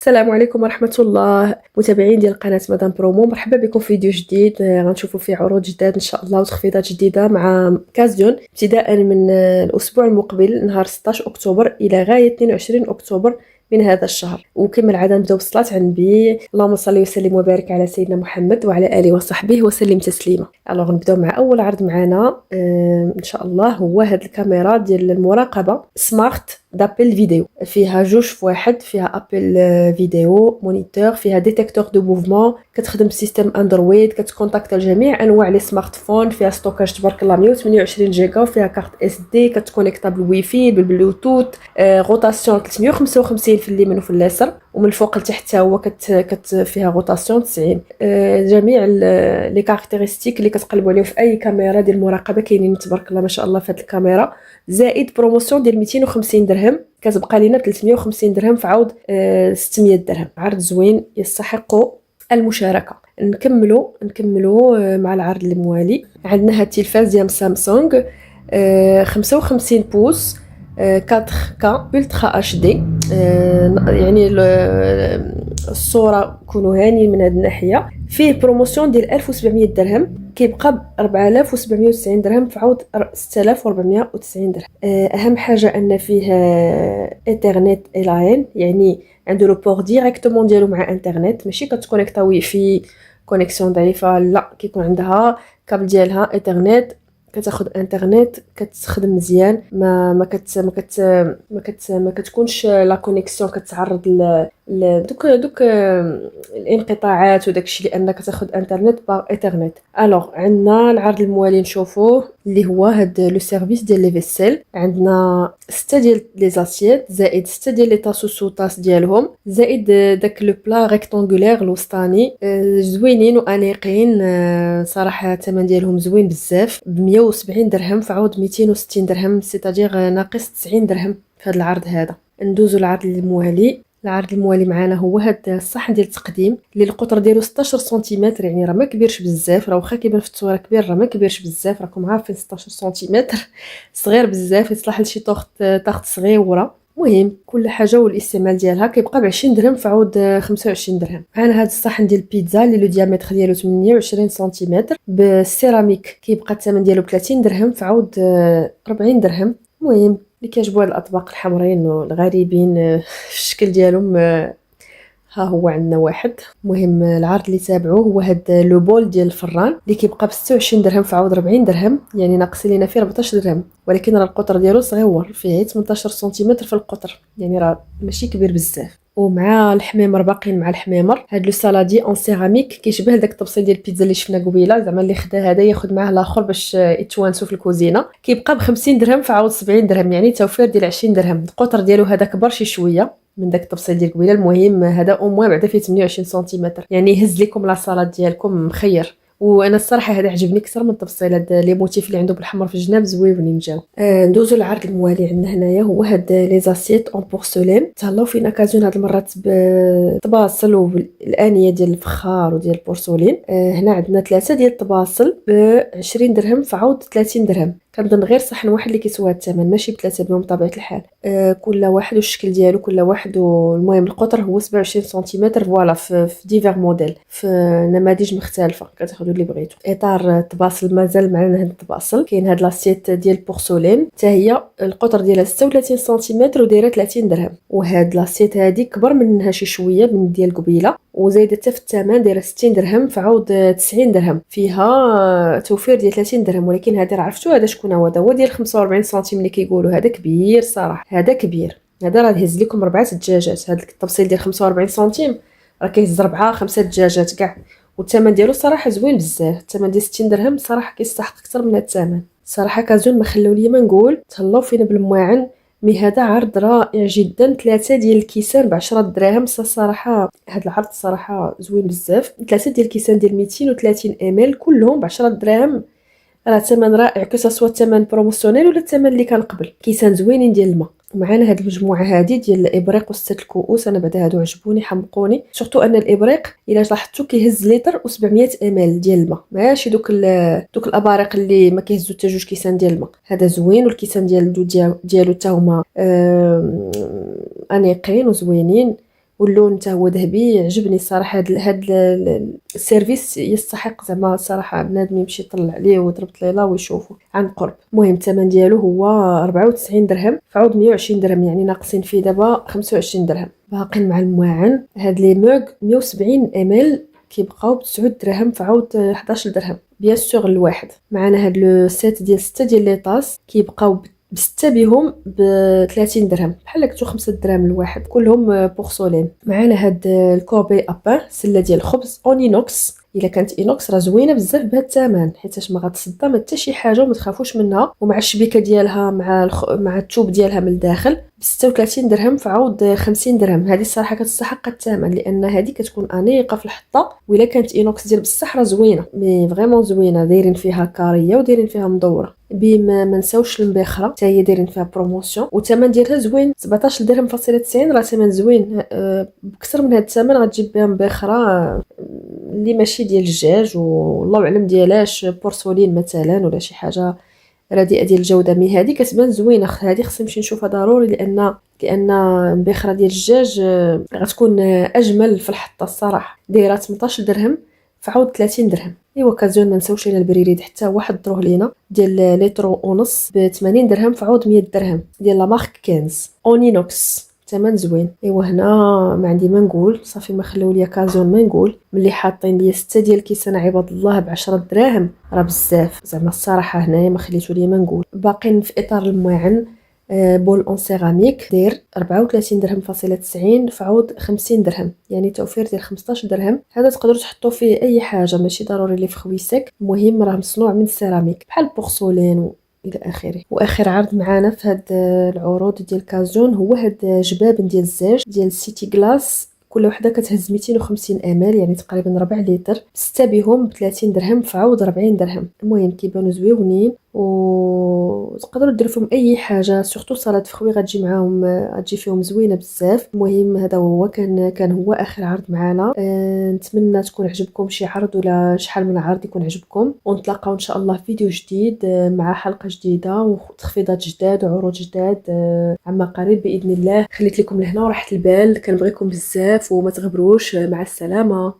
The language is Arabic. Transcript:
السلام عليكم ورحمة الله متابعين ديال قناة مدام برومو. مرحبا بكم في فيديو جديد. غنشوفوا فيه عروض جداد ان شاء الله وتخفيضات جديدة مع كازيون ابتداء من الاسبوع المقبل نهار 16 اكتوبر الى غاية 22 اكتوبر من هذا الشهر. وكما العاده نبداو بالصلاه على النبي. اللهم صل وسلم وبارك على سيدنا محمد وعلى اله وصحبه وسلم تسليما. الوغ نبداو مع اول عرض معنا ان شاء الله، هو هاد الكاميرا ديال المراقبه سمارت دابل فيديو. فيها جوج في واحد، فيها ابل فيديو مونيتور، فيها ديتيكتور دو موفمون، كتخدم بسيستم اندرويد، كتكونتاكت جميع انواع لي سمارت فون، فيها ستوكاج تبارك الله 128 جيجا، وفيها كارت اس دي، كتكونيكتا بالواي فاي بالبلوتوث، روتاسيون 355 في اليمين وفي اليسار، ومن الفوق لتحت حتى هو فيها روتاسيون 90. جميع لي كاركتيرستيك اللي كتقلبوا عليهم في اي كاميرا ديال المراقبه كاينين تبارك الله ما شاء الله في هذه الكاميرا. زائد بروموسيون ديال 250 درهم كتبقى لينا 350 درهم في عوض 600 درهم. عرض زوين يستحق المشاركه. نكملوا مع العرض الموالي. عندنا هاد التلفاز ديال سامسونج 55 بوس 4K Ultra HD. يعني الصورة كونوا هانيين من هذه الناحية. فيه بروموسيون ديال 1700 درهم كيبقى ب 4790 درهم في عوض 6490 درهم. أهم حاجة أن فيه إنترنت لاين، يعني عنده لو بور ديريكتومون ديالو مع انترنت، ماشي كتكونيكتا وي في كونيكسيون ضعيفة، لا كيكون عندها كابل ديالها انترنت، كتاخد انترنت كتخدم مزيان. ما كتكونش لا كونيكسيون كتعرض دوك الانقطاعات وداكشي، لانك تاخد انترنت با ايثرنت. الوغ عندنا العرض الموالي نشوفوه اللي هو هاد لو سيرفيس ديال لي فيسيل. عندنا 6 ديال لي زاسييت، زائد 6 ديال لي طاسو طاس ديالهم، زائد داك لو بلا ريكتانغولير الوسطاني. زوينين وانيقين صراحه. الثمن ديالهم زوين بزاف، ب 170 درهم في عوض 260 درهم، سيتادير ناقص 90 درهم في هذا العرض هذا. ندوزو العرض الموالي. العرض الموالي معنا هو هاد الصحن ديال التقديم اللي القطر ديالو 16 سنتيمتر، يعني راه ما كبيرش بزاف، راه واخا كيبان في التصويره كبير راه ما كبيرش بزاف، راكم عارفين 16 سنتيمتر صغير بزاف، يصلح لشي طاخت صغيره. مهم كل حاجه والاستعمال ديالها. كيبقى ب 20 درهم في عوض 25 درهم. معنا هاد الصحن ديال البيتزا اللي لو ديامتر ديالو 28 سنتيمتر بالسيراميك، كيبقى الثمن ديالو ب 30 درهم في عوض 40 درهم. المهم اللي كيعجبوا هاد الاطباق الحمرين والغريبين في الشكل ديالهم، ها هو عندنا واحد. مهم العرض اللي تابعوه هو هاد لو بول ديال الفران اللي كيبقى ب 26 درهم في عوض 40 درهم، يعني ناقص لينا فيه 14 درهم، ولكن راه القطر ديالو صغيور، فيه 18 سنتيمتر في القطر، يعني راه ماشي كبير بزاف. ومع الحميمر باقيين مع الحميمر هاد لو سالادي اون سيراميك كيشبه داك الطبسيل ديال البيتزا اللي شفنا قبيله، زعما اللي خدا هذا ياخذ معاه الاخر باش يتوانسوا في الكوزينه. كيبقى ب 50 درهم في عوض 70 درهم، يعني توفير ديال 20 درهم. القطر ديالو هذا كبر شي شويه من داك الطبسيل ديال قبيله. المهم هذا او موان بعدا فيه 28 سنتيمتر، يعني يهز لكم لا سالاد ديالكم مخير. وانا الصراحه هذا عجبني اكثر من التفصيل. هاد لي موتيف اللي عنده بالحمر في الجناب زويونين جاو. ندوزو للعرض الموالي. عندنا هنايا هو هاد لي زاسيت اون بورسلين، تهلاو فين اوكازيون هاد المرات بالطباصل والانيه ديال الفخار وديال البورسلين. هنا عندنا 3 ديال الطباصل ب 20 درهم في عوض 30 درهم. كنظن غير صحن واحد اللي كيسوى هاد الثمن، ماشي بثلاثه بهم بطبيعه الحال. كل واحد والشكل ديالو كل واحد. والمهم القطر هو 27 سنتيمتر فوالا في ديفير موديل، في نماذج مختلفه كتاخذوا اللي بغيتو. اطار الطباصل مازال معنا هاد الطباصل. كاين هاد لاسيت ديال البورسلين حتى هي القطر ديالها 36 سنتيمتر ودايره 30 درهم. وهاد لاسيت هادي كبر منها شي شويه من ديال قبيله، وزايده حتى في الثمن دايره 60 درهم في عوض 90 درهم، فيها توفير ديال 30 درهم. ولكن هذا راه عرفتوا هذا شكون هو؟ هذا هو ديال 45 سنتيم اللي كيقولوا. هذا كبير صراحه، هذا كبير. هذا راه يهز لكم 4 دجاجات. هذا التفصيل ديال 45 سنتيم راه كيهز 4 5 دجاجات كاع. والثمن ديالو صراحه زوين بزاف. الثمن ديال 60 درهم صراحه كيستحق اكثر من هذا الثمن صراحه. كازون ما خلوا لي ما نقول، تهلاو فينا بالمواعن. مي هذا عرض رائع جدا. 3 ديال الكيسان ب 10 دراهم. صراحه هذا العرض صراحه زوين بزاف. 3 ديال الكيسان ديال 230 ام كلهم ب 10 دراهم. راه ثمن رائع، كسوا الثمن بروموسيونيل ولا الثمن اللي كان قبل. كيسان زوينين ديال الماء. ومعنا هاد المجموعه هذه ديال الابريق وستة الكؤوس. انا بعدا هادو عجبوني حمقوني، سورتو ان الابريق الا لاحظتوا كيهز لتر و700 مل ديال الماء، ماشي دوك الاباريق اللي ما كيهزوا حتى 2 كيسان ديال الماء. هذا زوين. والكيسان ديالو حتى هما انيقين وزوينين. واللون حتى هو ذهبي. عجبني الصراحه هاد السيرفيس يستحق زعما الصراحه بنادم يمشي يطلع عليه ويضرب طليله ويشوفه عن قرب. المهم الثمن ديالو هو 94 درهم فعوض 120 درهم، يعني ناقصين فيه دابا 25 درهم. باقين مع المواعن هاد لي موغ 170 مل كيبقاو ب 9 درهم فعوض 11 درهم بيان سور الواحد. معنا هاد لو سيت ديال 6 ديال لي طاس كيبقاو بستة بهم ب 30 درهم، بحال هكا 5 دراهم الواحد، كلهم بورسولين. معنا هاد الكوربي ابان سله ديال الخبز اونينوكس، الا كانت اينوكس راه زوينه بزاف بهذا الثمن حيتاش ما غتصدى حتى شي حاجه وما تخافوش منها. ومع الشبيكه ديالها مع التوب ديالها من الداخل ب 36 درهم فعوض 50 درهم. هذه الصراحه كتستحق الثمن لان هذه كتكون انيقه في الحطه، والا كانت اينوكس ديال بصح راه زوينه مي فريمون زوينه. دايرين فيها كاريه ودايرين فيها مدوره. بما ما نساوش المبخره حتى هي دايرين فيها بروموسيون والثمن ديالها زوين 17 درهم فاصله 90 راه ثمن زوين. بكثر من هذا الثمن غتجيب بها مبخره اللي ماشي ديال الدجاج والله اعلم ديالاش بورسولين مثلا ولا شي حاجه رديئه ديال الجوده. مي هذه كتبان زوينه، هذه خصني نمشي نشوفها ضروري لان مبخره ديال الدجاج غتكون اجمل في الحطه الصراحه. دايره 18 درهم فعوض 30 درهم. ايوا كازون ما نساوش لينا البريريد حتى هو حضروه لينا ديال لتر ونص ب 80 درهم فعوض 100 درهم ديال لا مارك كينز اونينوكس، ثمن زوين. ايوا هنا ما عندي ما نقول، صافي ما خليو ليا كازون ما نقول ملي حاطين ليا 6 ديال كيسان عباد الله ب 10 دراهم راه بزاف زعما الصراحه. هنايا ما خليتو ليا ما نقول. باقين في اطار المواعن بول اون سيراميك داير 34 درهم فاصله 90 فعوض 50 درهم، يعني توفير ديال 15 درهم. هذا تقدروا تحطوا فيه اي حاجه ماشي ضروري اللي في خويسك، المهم راه مصنوع من السيراميك بحال البورسولين الى اخره. واخر عرض معانا في هاد العروض ديال كازون هو هاد جباب ديال الزاج ديال سيتي غلاس، كل وحده كتهز 250 مل يعني تقريبا ربع لتر، 6 بهم ب 30 درهم فعوض 40 درهم. المهم كيبانوا زويونين وتقدروا ديروا فيهم اي حاجه، سورتو صلاه فخوي غتجي معاهم غتجي فيهم زوينه بزاف. المهم هذا هو كان هو اخر عرض معنا. نتمنى تكون عجبكم شي عرض ولا شحال من عرض يكون عجبكم، ونتلاقاو ان شاء الله في فيديو جديد مع حلقه جديده وتخفيضات جداد وعروض جداد عما قريب باذن الله. خليت لكم لهنا وراحه البال، كنبغيكم بزاف وما تغبروش. مع السلامه.